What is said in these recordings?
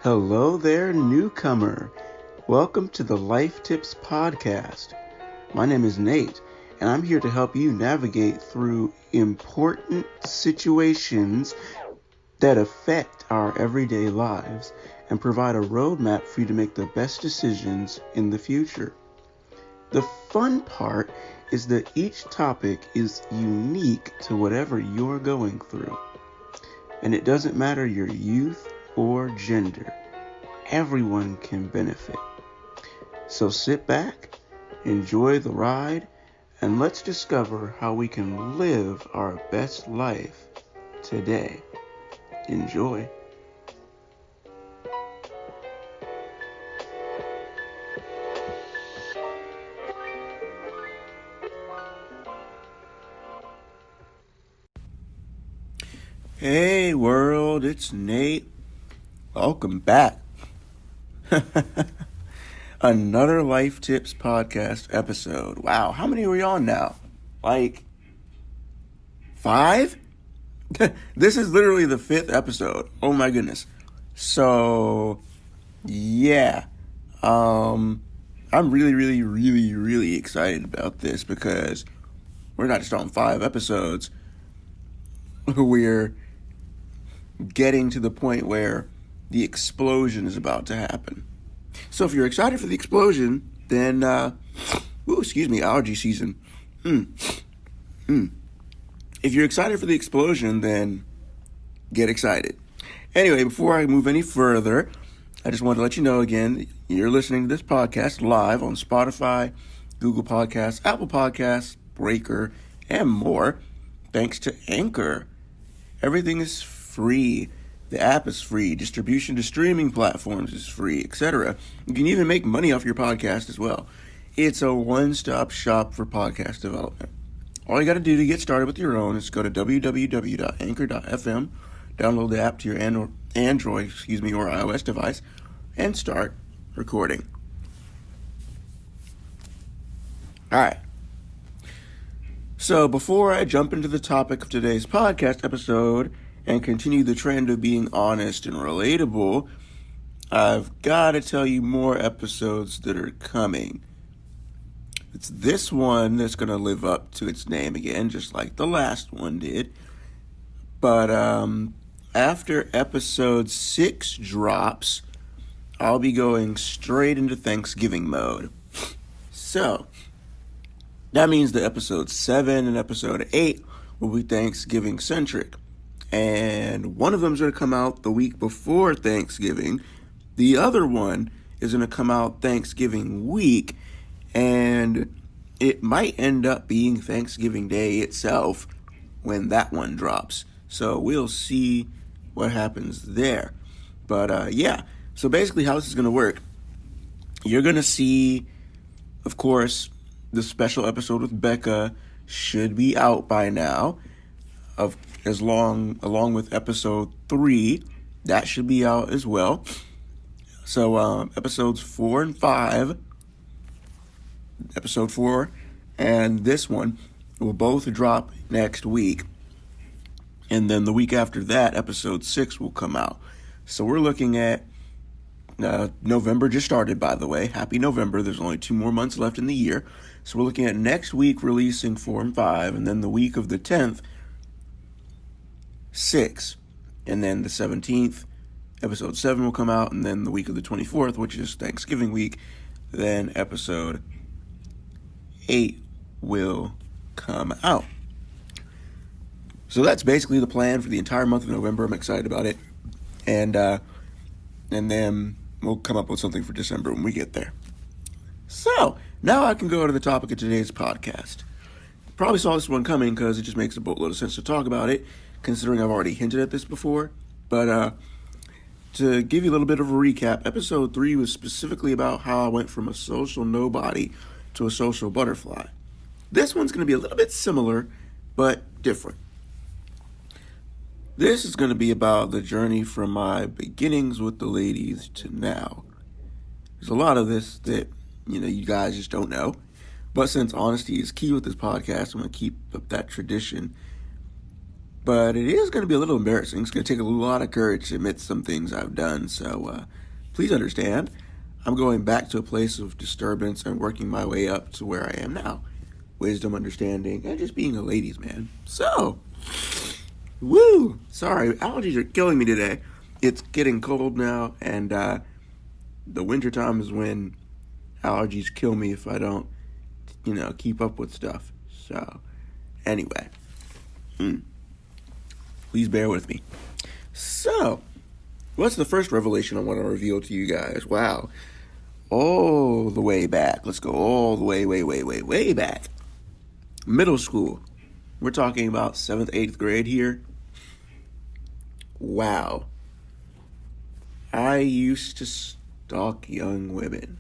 Hello there, newcomer. Welcome to the Life Tips Podcast. My name is Nate, and I'm here to help you navigate through important situations that affect our everyday lives and provide a roadmap for you to make the best decisions in the future. The fun part is that each topic is unique to whatever you're going through. And it doesn't matter your youth or gender. Everyone can benefit. So sit back, enjoy the ride, and let's discover how we can live our best life today. Enjoy. Hey world, it's Nate. Welcome back. Another Life Tips Podcast episode. Wow, how many are we on now? Like 5? This is literally the 5th episode. Oh my goodness. So, yeah. I'm really excited about this because we're not just on 5 episodes. We're getting to the point where the explosion is about to happen. So if you're excited for the explosion, then, allergy season. If you're excited for the explosion, then get excited. Anyway, before I move any further, I just wanted to let you know again, you're listening to this podcast live on Spotify, Google Podcasts, Apple Podcasts, Breaker, and more, thanks to Anchor. Everything is free. The app is free. Distribution to streaming platforms is free, etc. You can even make money off your podcast as well. It's a one-stop shop for podcast development. All you got to do to get started with your own is go to www.anchor.fm, download the app to your Android or iOS device, and start recording. All right. So before I jump into the topic of today's podcast episode and continue the trend of being honest and relatable, I've got to tell you more episodes that are coming. It's this one that's going to live up to its name again, just like the last one did. But after episode 6 drops, I'll be going straight into Thanksgiving mode. So that means that episode 7 and episode 8 will be Thanksgiving centric. And one of them is going to come out the week before Thanksgiving. The other one is going to come out Thanksgiving week. And it might end up being Thanksgiving Day itself when that one drops. So we'll see what happens there. But so basically how this is going to work. You're going to see, of course, the special episode with Becca should be out by now. Along with episode 3, that should be out as well. So episodes 4 and 5, episode 4 and this one will both drop next week. And then the week after that, episode 6 will come out. So we're looking at November just started, by the way. Happy November. There's only 2 more months left in the year. So we're looking at next week releasing 4 and 5, and then the week of the 10th, 6. And then the 17th, episode 7 will come out, and then the week of the 24th, which is Thanksgiving week, then episode 8 will come out. So that's basically the plan for the entire month of November. I'm excited about it. And then we'll come up with something for December when we get there. So, now I can go to the topic of today's podcast. Probably saw this one coming because it just makes a boatload of sense to talk about it, considering I've already hinted at this before. But to give you a little bit of a recap, episode 3 was specifically about how I went from a social nobody to a social butterfly. This one's going to be a little bit similar, but different. This is going to be about the journey from my beginnings with the ladies to now. There's a lot of this that, you guys just don't know. But since honesty is key with this podcast, I'm going to keep up that tradition. But it is going to be a little embarrassing. It's going to take a lot of courage to admit some things I've done. So please understand, I'm going back to a place of disturbance and working my way up to where I am now. Wisdom, understanding, and just being a ladies' man. So, woo! Sorry, allergies are killing me today. It's getting cold now, and the wintertime is when allergies kill me if I don't, keep up with stuff. So, anyway. Please bear with me. So, what's the first revelation I want to reveal to you guys? Wow. All the way back. Let's go all the way back. Middle school. We're talking about 7th, 8th grade here. Wow. I used to stalk young women.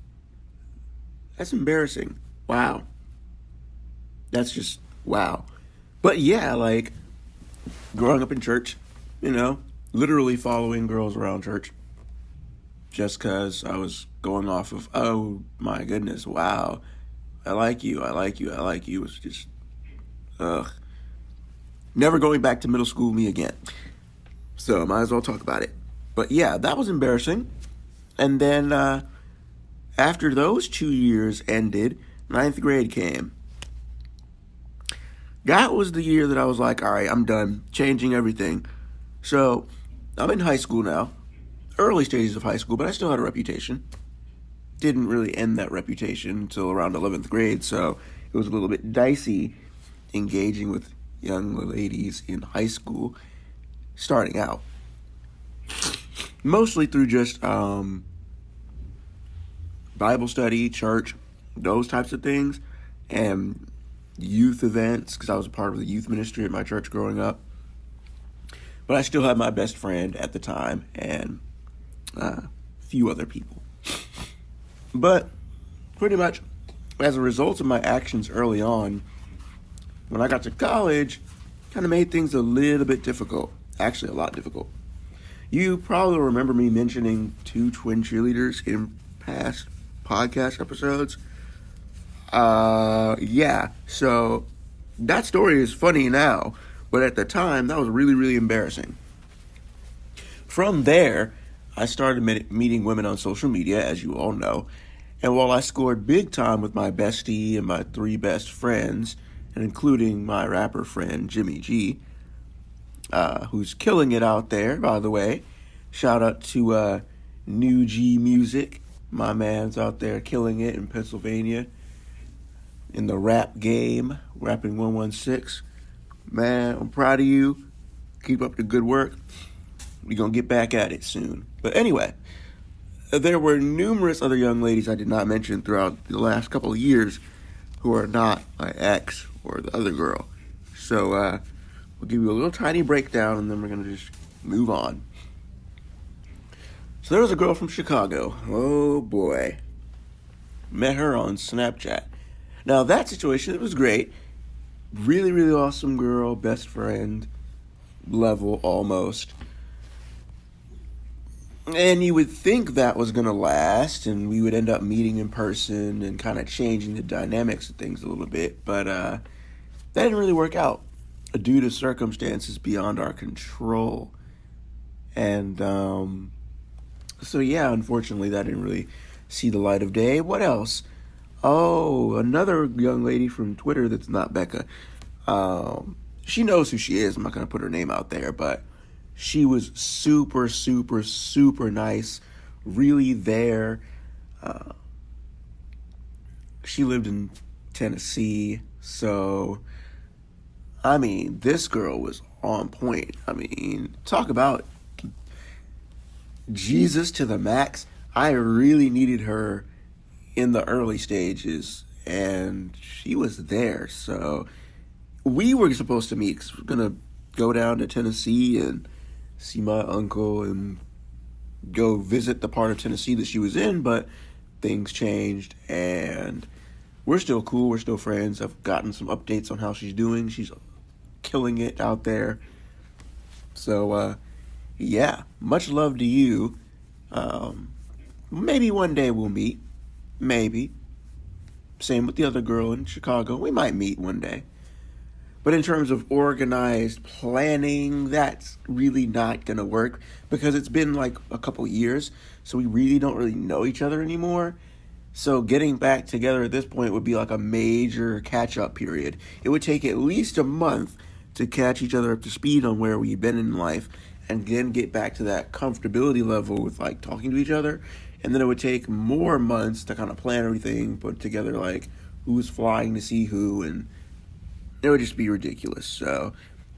That's embarrassing. Wow. That's just, wow. But yeah, like, growing up in church, literally following girls around church just because I was going off of, oh my goodness, wow, I like you. It was just, never going back to middle school me again. So might as well talk about it. But yeah, that was embarrassing. And then after those 2 years ended, 9th grade came. That was the year that I was like, all right, I'm done changing everything. So I'm in high school now, early stages of high school, but I still had a reputation. Didn't really end that reputation until around 11th grade, so it was a little bit dicey engaging with young ladies in high school starting out. Mostly through just Bible study, church, those types of things, and youth events, because I was a part of the youth ministry at my church growing up. But I still had my best friend at the time and a few other people. But pretty much as a result of my actions early on, when I got to college, kind of made things a little bit difficult. Actually, a lot difficult. You probably remember me mentioning 2 twin cheerleaders in past podcast episodes. Yeah, so that story is funny now, but at the time, that was really, really embarrassing. From there, I started meeting women on social media, as you all know, and while I scored big time with my bestie and my 3 best friends, and including my rapper friend, Jimmy G, who's killing it out there, by the way. Shout out to New G Music. My man's out there killing it in Pennsylvania. In the rap game, rapping 116. Man, I'm proud of you. Keep up the good work. We're going to get back at it soon. But anyway, there were numerous other young ladies I did not mention throughout the last couple of years who are not my ex or the other girl. So we'll give you a little tiny breakdown and then we're going to just move on. So there was a girl from Chicago. Oh boy. Met her on Snapchat. Now that situation, it was great. Really, really awesome girl, best friend level almost. And you would think that was going to last and we would end up meeting in person and kind of changing the dynamics of things a little bit. But that didn't really work out due to circumstances beyond our control. And so yeah, unfortunately that didn't really see the light of day. What else? Oh, another young lady from Twitter that's not Becca. She knows who she is. I'm not going to put her name out there, but she was super, super, super nice. Really there. She lived in Tennessee. So, I mean, this girl was on point. I mean, talk about Jesus to the max. I really needed her in the early stages, and she was there. So we were supposed to meet because we're going to go down to Tennessee and see my uncle and go visit the part of Tennessee that she was in, but things changed, and we're still cool. We're still friends. I've gotten some updates on how she's doing. She's killing it out there. So, yeah, much love to you. Maybe one day we'll meet. Maybe. Same with the other girl in Chicago. We might meet one day. But in terms of organized planning, that's really not going to work because it's been like a couple years, so we really don't really know each other anymore. So getting back together at this point would be like a major catch-up period. It would take at least a month to catch each other up to speed on where we've been in life and then get back to that comfortability level with like talking to each other. And then it would take more months to kind of plan everything, put together like who's flying to see who, and it would just be ridiculous. So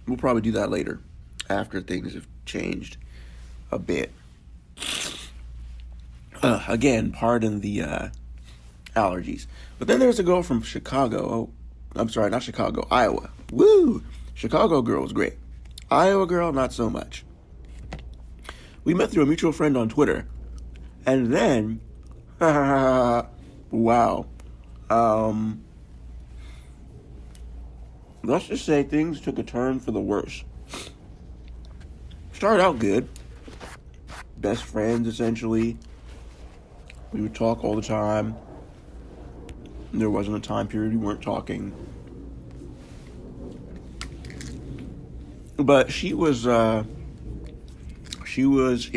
we'll probably do that later after things have changed a bit. Again, pardon the allergies. But then there's a girl from Chicago. Oh, I'm sorry, not Chicago, Iowa. Woo! Chicago girl was great. Iowa girl, not so much. We met through a mutual friend on Twitter. And then, wow. Let's just say things took a turn for the worse. Started out good. Best friends, essentially. We would talk all the time. There wasn't a time period we weren't talking. But she was in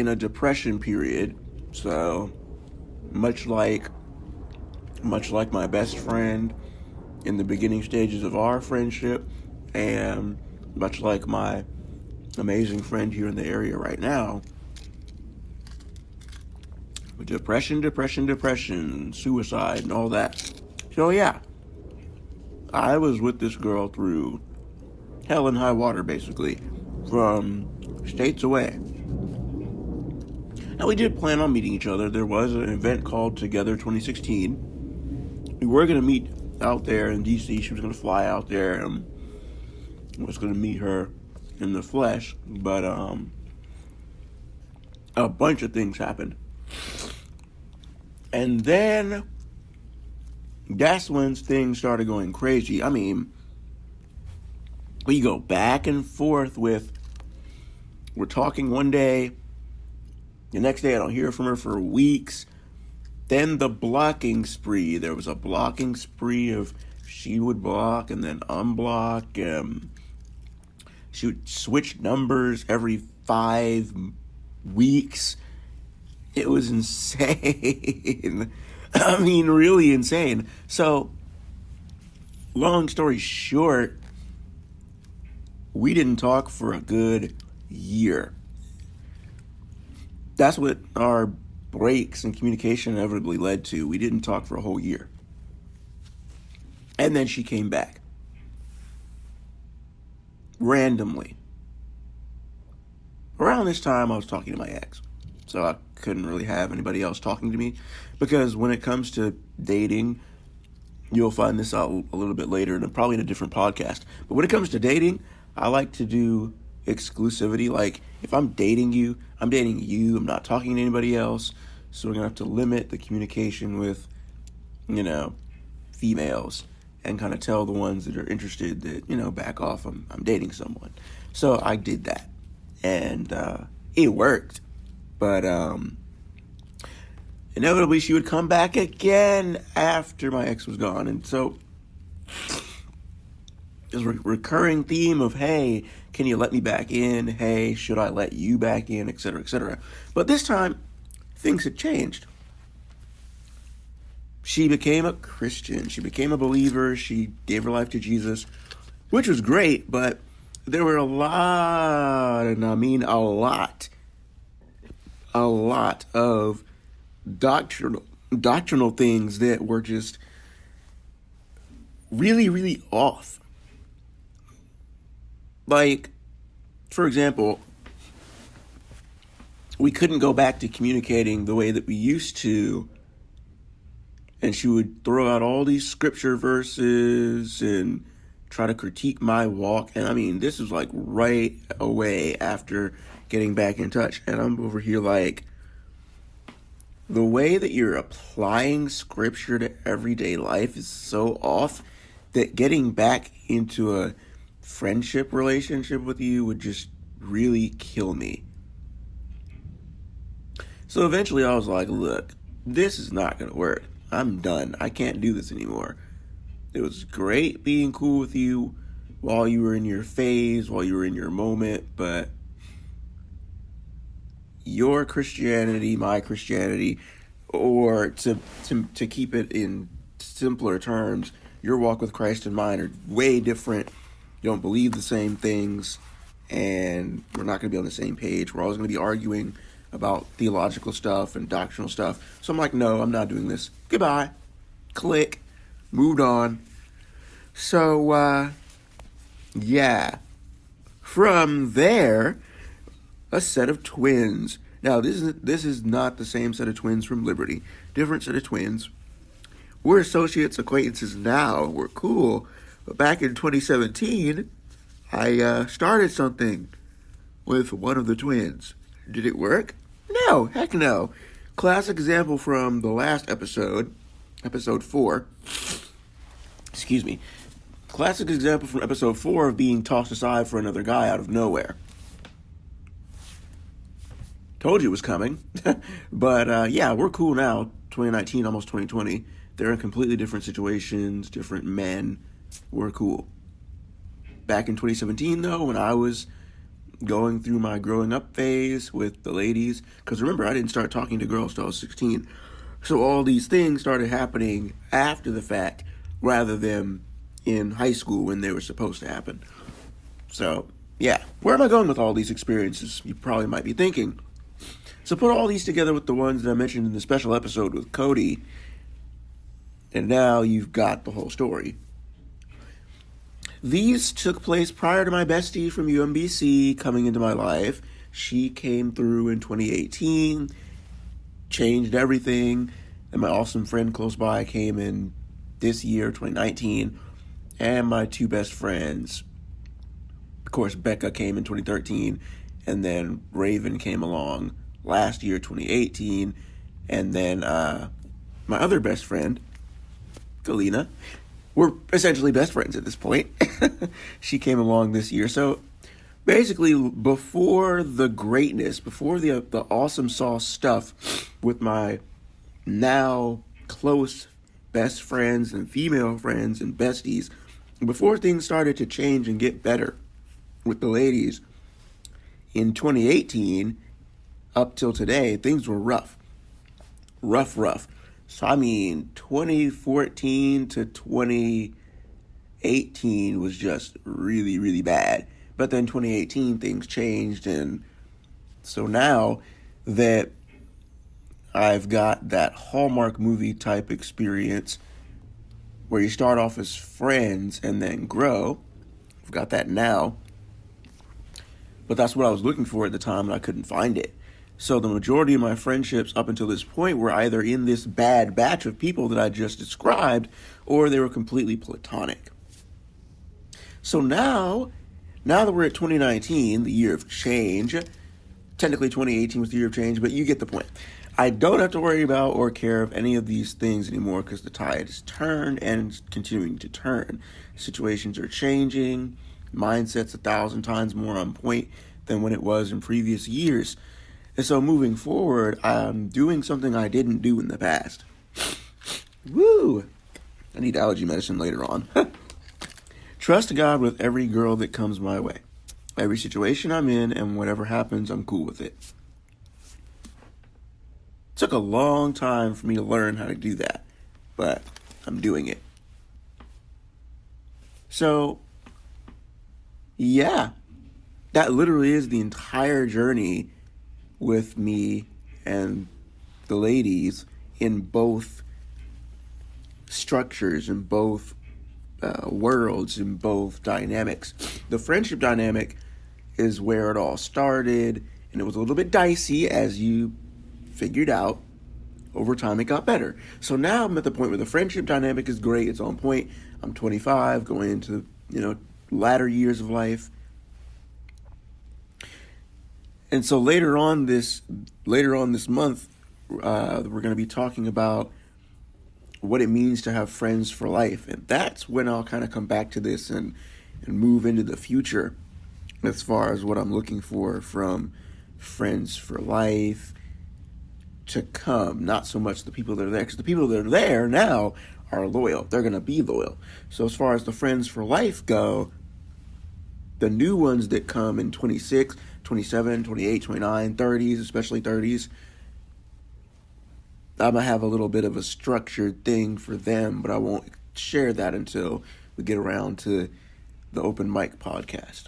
a depression period. So much like my best friend in the beginning stages of our friendship, and much like my amazing friend here in the area right now, depression, suicide, and all that. So yeah, I was with this girl through hell and high water, basically, from states away. Now, we did plan on meeting each other. There was an event called Together 2016. We were going to meet out there in D.C. She was going to fly out there and was going to meet her in the flesh. But a bunch of things happened. And then that's when things started going crazy. I mean, we go back and forth with, we're talking one day, the next day I don't hear from her for weeks. Then the blocking spree. There was a blocking spree of she would block and then unblock. She would switch numbers every 5 weeks. It was insane. I mean, really insane. So, long story short, we didn't talk for a good year. That's what our breaks in communication inevitably led to. We didn't talk for a whole year. And then she came back. Randomly. Around this time, I was talking to my ex. So I couldn't really have anybody else talking to me. Because when it comes to dating, you'll find this out a little bit later, and probably in a different podcast. But when it comes to dating, I like to do exclusivity. Like, if I'm dating you, I'm dating you. I'm not talking to anybody else. So we're going to have to limit the communication with, females, and kind of tell the ones that are interested that, back off, I'm dating someone. So I did that. And it worked. But inevitably she would come back again after my ex was gone. And so there's a recurring theme of, hey, can you let me back in? Hey, should I let you back in? Et cetera, et cetera. But this time, things had changed. She became a Christian. She became a believer. She gave her life to Jesus, which was great, but there were a lot, and I mean a lot of doctrinal things that were just really, really off. Like, for example, we couldn't go back to communicating the way that we used to, and she would throw out all these scripture verses and try to critique my walk. And I mean, this was like right away after getting back in touch. And I'm over here like, the way that you're applying scripture to everyday life is so off that getting back into a friendship relationship with you would just really kill me. So eventually I was like, look, this is not going to work. I'm done. I can't do this anymore. It was great being cool with you, while you were in your phase, while you were in your moment, but your Christianity, my Christianity, or to keep it in simpler terms, your walk with Christ and mine are way different. You don't believe the same things, and we're not going to be on the same page. We're always going to be arguing about theological stuff and doctrinal stuff. So I'm like, no, I'm not doing this. Goodbye. Click. Moved on. So, yeah. From there, a set of twins. Now, this is not the same set of twins from Liberty. Different set of twins. We're associates, acquaintances now. We're cool. But back in 2017, I started something with one of the twins. Did it work? No, heck no. Classic example from the last episode, episode 4. Excuse me. Classic example from episode 4 of being tossed aside for another guy out of nowhere. Told you it was coming. But yeah, we're cool now. 2019, almost 2020. They're in completely different situations, different men. We're cool. Back in 2017, though, when I was going through my growing up phase with the ladies, because remember, I didn't start talking to girls till I was 16. So all these things started happening after the fact rather than in high school when they were supposed to happen. So, yeah. Where am I going with all these experiences? You probably might be thinking. So put all these together with the ones that I mentioned in the special episode with Cody, and now you've got the whole story. These took place prior to my bestie from UMBC coming into my life. She came through in 2018, changed everything, and my awesome friend close by came in this year, 2019, and my two best friends. Of course, Becca came in 2013, and then Raven came along last year, 2018, and then my other best friend, Galina. We're essentially best friends at this point. She came along this year. So basically, before the greatness, before the awesome sauce stuff with my now close best friends and female friends and besties, before things started to change and get better with the ladies, in 2018, up till today, things were rough. Rough. So, I mean, 2014 to 2018 was just really, really bad. But then 2018, things changed. And so now that I've got that Hallmark movie type experience where you start off as friends and then grow, I've got that now. But that's what I was looking for at the time, and I couldn't find it. So the majority of my friendships up until this point were either in this bad batch of people that I just described, or they were completely platonic. So now that we're at 2019, the year of change, technically 2018 was the year of change, but you get the point. I don't have to worry about or care of any of these things anymore because the tide has turned and it's continuing to turn. Situations are changing, mindset's 1,000 times more on point than when it was in previous years. And so moving forward, I'm doing something I didn't do in the past. Woo! I need allergy medicine later on. Trust God with every girl that comes my way. Every situation I'm in and whatever happens, I'm cool with it. Took a long time for me to learn how to do that, but I'm doing it. So, yeah, that literally is the entire journey with me and the ladies in both structures, in both worlds, in both dynamics. The friendship dynamic is where it all started, and it was a little bit dicey, as you figured out. Over time, it got better. So now I'm at the point where the friendship dynamic is great. It's on point. I'm 25, going into, latter years of life. And so later on this month, we're going to be talking about what it means to have friends for life. And that's when I'll kind of come back to this and move into the future as far as what I'm looking for from friends for life to come. Not so much the people that are there, because the people that are there now are loyal. They're going to be loyal. So as far as the friends for life go, The new ones that come in 26, 27, 28, 29, 30s, especially 30s, I'm going to have a little bit of a structured thing for them, but I won't share that until we get around to the open mic podcast.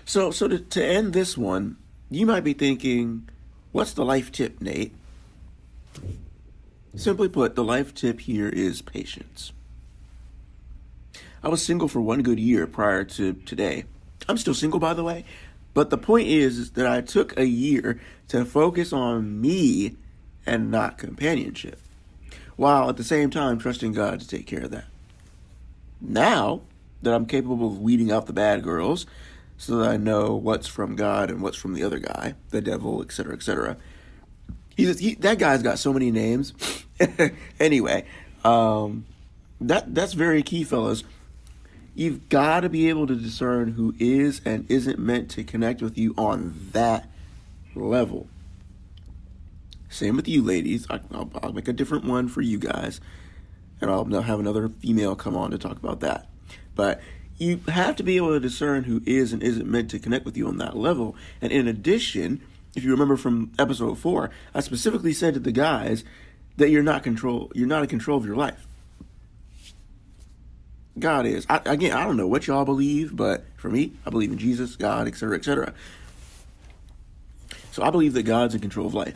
So to end this one, you might be thinking, what's the life tip, Nate? Simply put, the life tip here is patience. I was single for 1 good year prior to today. I'm still single, by the way. But the point is that I took a year to focus on me and not companionship, while at the same time trusting God to take care of that. Now that I'm capable of weeding out the bad girls so that I know what's from God and what's from the other guy, the devil, etc., etc., that guy's got so many names. Anyway, that's very key, fellas. You've got to be able to discern who is and isn't meant to connect with you on that level. Same with you, ladies. I'll make a different one for you guys, and I'll have another female come on to talk about that. But you have to be able to discern who is and isn't meant to connect with you on that level. And in addition, if you remember from episode 4, I specifically said to the guys that you're not in control of your life. God is. I don't know what y'all believe, but for me, I believe in Jesus, God, etc., etc. So I believe that God's in control of life.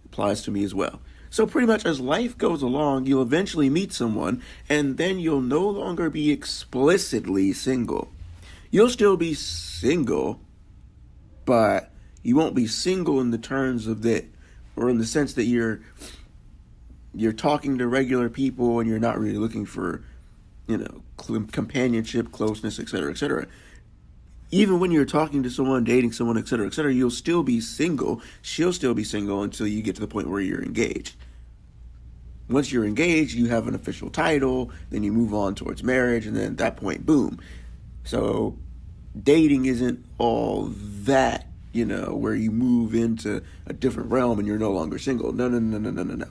Applies to me as well. So pretty much as life goes along, you'll eventually meet someone, and then you'll no longer be explicitly single. You'll still be single, but you won't be single in the terms of that, or in the sense that you're talking to regular people and you're not really looking for, companionship, closeness, etc., etc. Even when you're talking to someone, dating someone, etc., etc., you'll still be single. She'll still be single until you get to the point where you're engaged. Once you're engaged, you have an official title, then you move on towards marriage, and then at that point, boom. So dating isn't all that, where you move into a different realm and you're no longer single. No.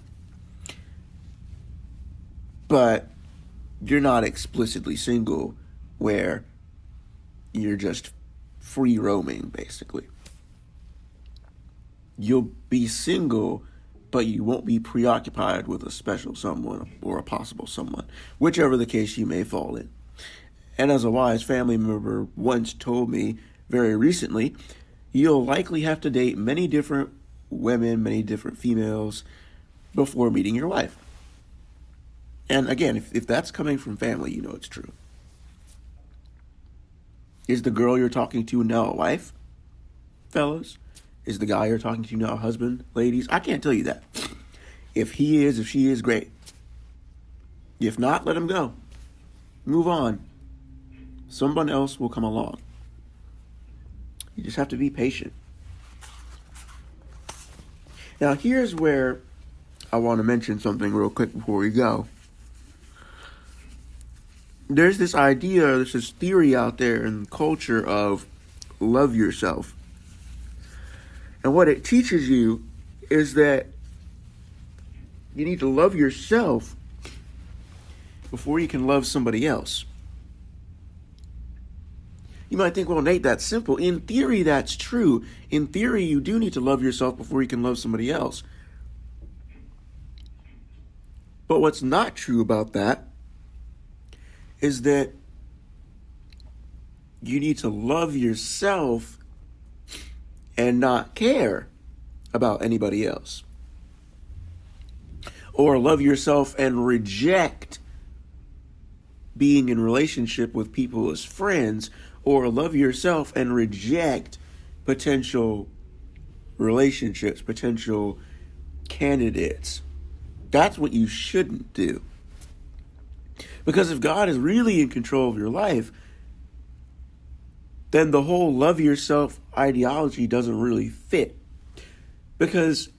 But you're not explicitly single where you're just free roaming, basically. You'll be single, but you won't be preoccupied with a special someone or a possible someone, whichever the case you may fall in. And as a wise family member once told me very recently, you'll likely have to date many different women, many different females before meeting your wife. And again, if that's coming from family, you know it's true. Is the girl you're talking to now a wife, fellas? Is the guy you're talking to now a husband, ladies? I can't tell you that. If he is, if she is, great. If not, let him go. Move on. Someone else will come along. You just have to be patient. Now, here's where I want to mention something real quick before we go. There's this idea, there's this theory out there in the culture of love yourself. And what it teaches you is that you need to love yourself before you can love somebody else. You might think, well, Nate, that's simple. In theory, that's true. In theory, you do need to love yourself before you can love somebody else. But what's not true about that is that you need to love yourself and not care about anybody else. Or love yourself and reject being in relationship with people as friends, or love yourself and reject potential relationships, potential candidates. That's what you shouldn't do. Because if God is really in control of your life, then the whole love yourself ideology doesn't really fit. Because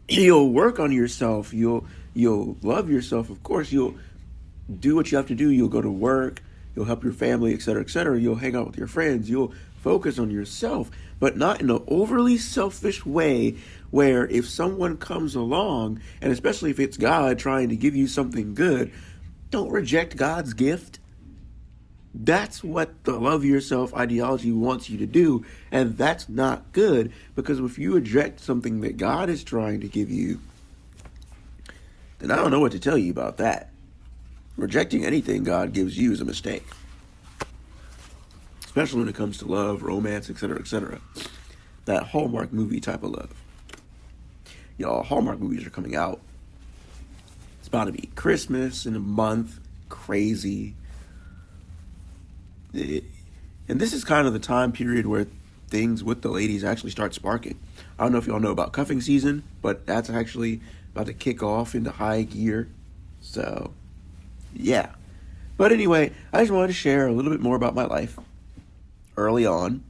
you'll work on yourself, you'll love yourself, of course, you'll do what you have to do, you'll go to work, you'll help your family, etc., etc., you'll hang out with your friends, you'll focus on yourself, but not in an overly selfish way where if someone comes along, and especially if it's God trying to give you something good, don't reject God's gift. That's what the love yourself ideology wants you to do, and that's not good, because if you reject something that God is trying to give you, then I don't know what to tell you about that. Rejecting anything God gives you is a mistake, especially when it comes to love, romance, etc., etc. That Hallmark movie type of love. Y'all, Hallmark movies are coming out. It's about to be Christmas in a month. Crazy. And this is kind of the time period where things with the ladies actually start sparking. I don't know if y'all know about cuffing season, but that's actually about to kick off into high gear. So, yeah. But anyway, I just wanted to share a little bit more about my life early on,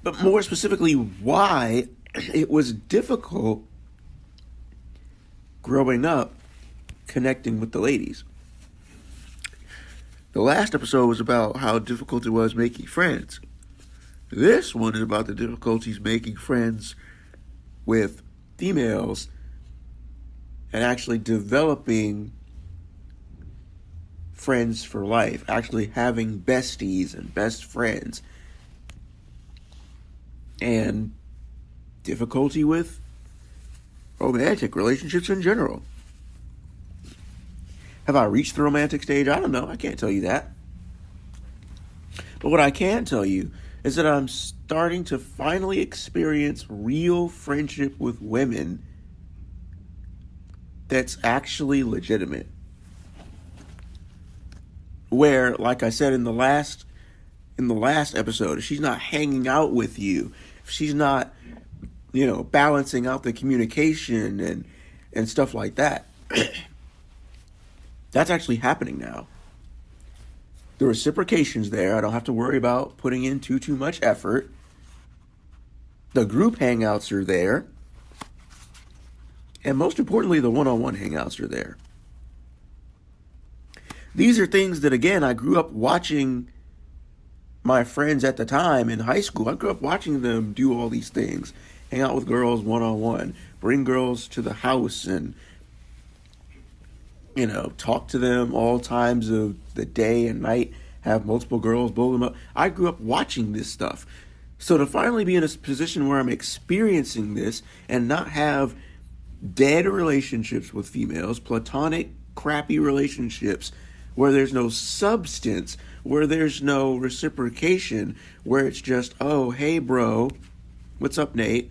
but more specifically why it was difficult growing up connecting with the ladies. The last episode was about how difficult it was making friends. This one is about the difficulties making friends with females and actually developing friends for life, actually having besties and best friends, and difficulty with romantic relationships in general. Have I reached the romantic stage? I don't know. I can't tell you that. But what I can tell you is that I'm starting to finally experience real friendship with women that's actually legitimate. Where, like I said in the last episode, if she's not hanging out with you, if she's not, balancing out the communication and stuff like that, that's actually happening now. The reciprocation's there. I don't have to worry about putting in too much effort. The group hangouts are there. And most importantly, the one-on-one hangouts are there. These are things that, again, I grew up watching my friends at the time in high school. I grew up watching them do all these things. Hang out with girls one-on-one. Bring girls to the house and talk to them all times of the day and night, have multiple girls, blow them up. I grew up watching this stuff. So to finally be in a position where I'm experiencing this and not have dead relationships with females, platonic, crappy relationships, where there's no substance, where there's no reciprocation, where it's just, oh, hey, bro, what's up, Nate?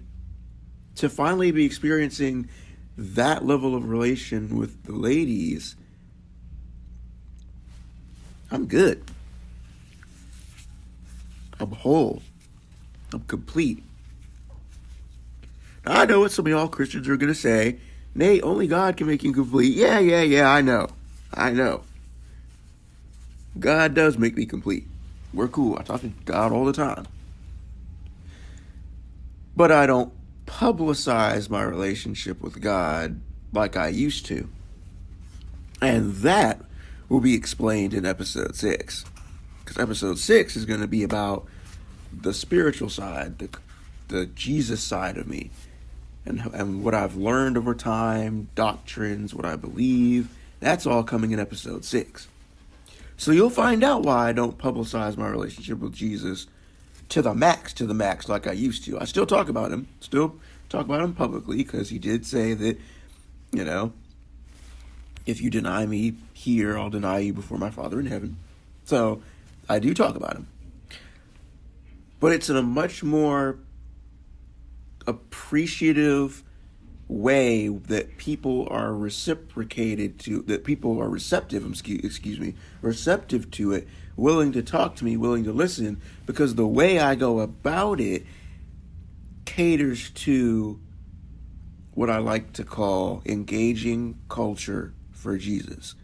To finally be experiencing that level of relation with the ladies, I'm good. I'm whole. I'm complete. Now, I know what some of y'all Christians are going to say. Nate, only God can make you complete. Yeah, I know. God does make me complete. We're cool. I talk to God all the time. But I don't publicize my relationship with God like I used to. And that will be explained in episode 6. Because episode 6 is going to be about the spiritual side, the Jesus side of me. And what I've learned over time, doctrines, what I believe. That's all coming in episode 6. So you'll find out why I don't publicize my relationship with Jesus to the max like I used to. I still talk about him publicly, because he did say that, if you deny me here, I'll deny you before my Father in heaven. So I do talk about him. But it's in a much more appreciative way that people are receptive to it, willing to talk to me, willing to listen, because the way I go about it caters to what I like to call engaging culture for Jesus.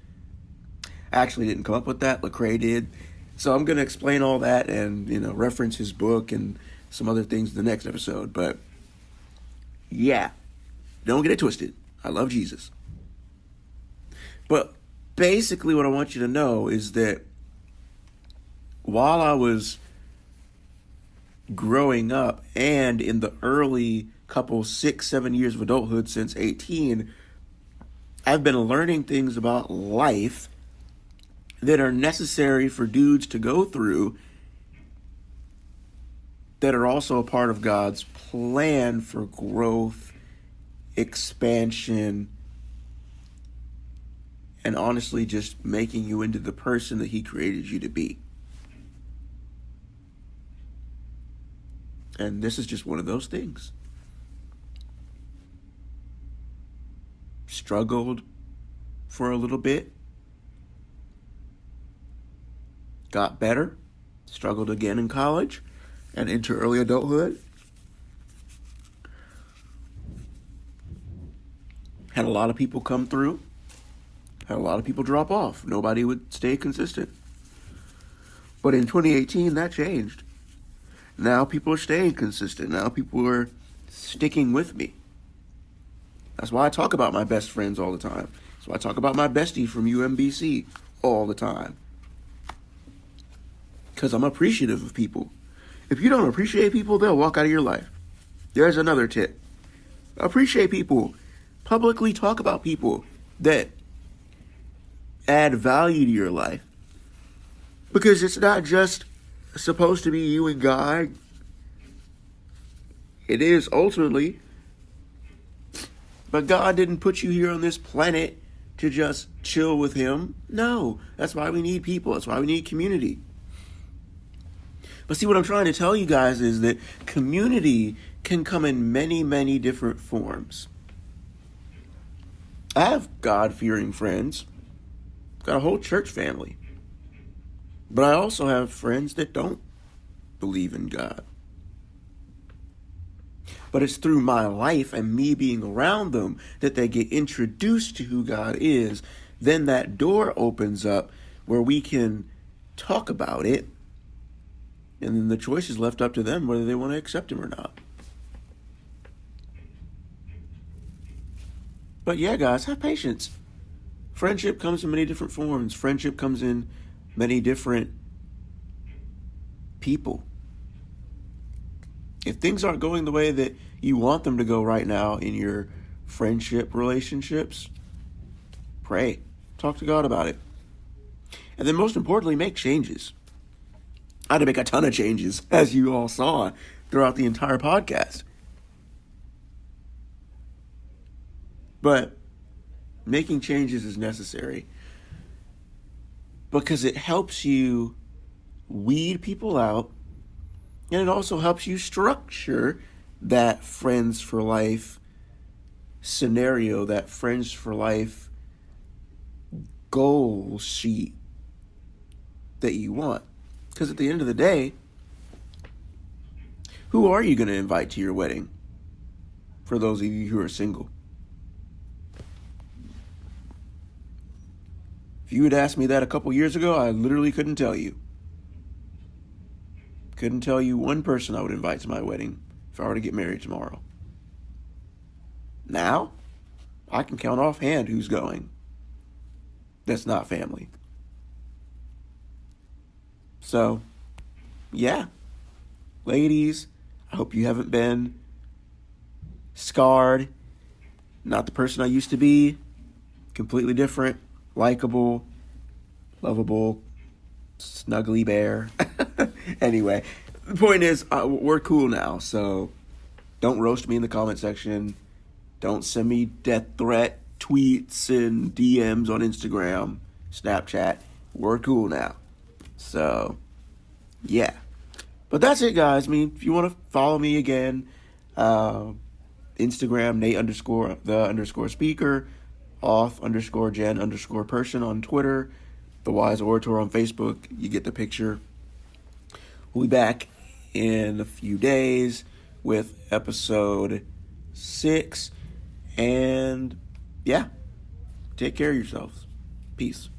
I actually didn't come up with that. Lecrae did. So I'm going to explain all that and, reference his book and some other things in the next episode. But yeah, don't get it twisted. I love Jesus. But basically what I want you to know is that while I was growing up and in the early couple 6-7 years of adulthood since 18, I've been learning things about life that are necessary for dudes to go through, that are also a part of God's plan for growth, expansion, and honestly just making you into the person that he created you to be. And this is just one of those things. Struggled for a little bit. Got better. Struggled again in college and into early adulthood. Had a lot of people come through. Had a lot of people drop off. Nobody would stay consistent. But in 2018, that changed. Now people are staying consistent. Now people are sticking with me. That's why I talk about my best friends all the time. That's why I talk about my bestie from UMBC all the time. Because I'm appreciative of people. If you don't appreciate people, they'll walk out of your life. There's another tip. Appreciate people. Publicly talk about people that add value to your life. Because it's not just supposed to be you and God. It is ultimately. But God didn't put you here on this planet to just chill with him. No, that's why we need people. That's why we need community. But see, what I'm trying to tell you guys is that community can come in many, many different forms. I have God-fearing friends. Got a whole church family. But I also have friends that don't believe in God. But it's through my life and me being around them that they get introduced to who God is. Then that door opens up where we can talk about it. And then the choice is left up to them whether they want to accept him or not. But yeah, guys, have patience. Friendship comes in many different forms. Friendship comes in many different people. If things aren't going the way that you want them to go right now in your friendship relationships, pray. Talk to God about it. And then most importantly, make changes. I had to make a ton of changes, as you all saw throughout the entire podcast. But making changes is necessary because it helps you weed people out, and it also helps you structure that friends for life scenario, that friends for life goal sheet that you want. Because at the end of the day, who are you going to invite to your wedding? For those of you who are single. If you had asked me that a couple years ago, I literally couldn't tell you. Couldn't tell you one person I would invite to my wedding if I were to get married tomorrow. Now, I can count offhand who's going. That's not family. So, yeah. Ladies, I hope you haven't been scarred. Not the person I used to be. Completely different. Likeable. Lovable. Snuggly bear. Anyway, the point is, we're cool now. So, don't roast me in the comment section. Don't send me death threat tweets and DMs on Instagram, Snapchat. We're cool now. So, yeah. But that's it, guys. I mean, if you want to follow me again, Instagram, Nate_the_speaker, auth_Jen_person on Twitter, The Wise Orator on Facebook. You get the picture. We'll be back in a few days with episode 6. And, yeah, take care of yourselves. Peace.